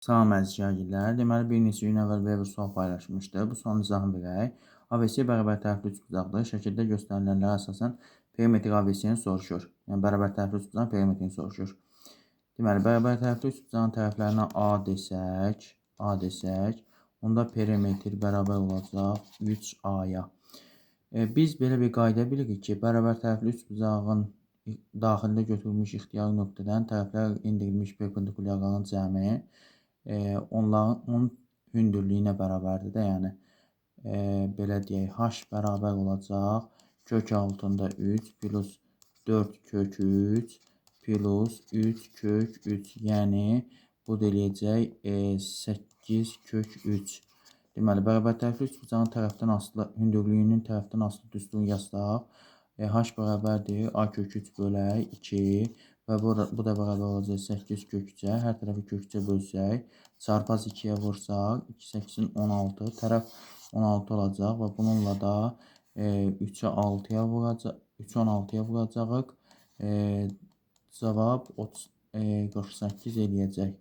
Salam əziz şagirdlər. Deməli, bir neçə gün əvvəl belə bir sual paylaşmışdı. Bu sualın izahını verək. ABC bərabər tərəfli üçbucaqdır. Şəkildə göstərilənlərə əsasən perimetr ABC-ni soruşur. Yəni, bərabər tərəfli üçbucağın perimetrini soruşur. Deməli, bərabər tərəfli üçbucağın tərəflərinə A desək, onda perimetr bərabər olacaq 3A-ya. Biz belə bir qayda bilirik ki, bərabər tərəfli üçbucağın daxilində götürülmüş ixtiyari nöqtədən tərəflər endirilmiş perpendikulyarların cəmi onun hündürlüyünə bərabərdir də, yəni belə deyək, h bərabər olacaq kök altında 3 plus 4 kök 3 plus 3 kök 3, yəni bu da eləyəcək 8 kök 3. Deməli, bərabər tərəfli üçbucağın tərəfdən asılı, hündürlüyünün tərəfdən asılı düzlüyünü yazsaq, h bərabərdir a kök 3 bölək 2 və bu da bərabər olacaq 8 kök 3-ə. Hər tərəfi kök 3-ə bölsək, çarpaz 2-yə vursaq, 2 8-in 16, tərəf 16 olacaq və bununla da 3-ü 6-ya vuracaq, 3-ü 16-ya vuracağıq. Cavab 48 eləyəcək.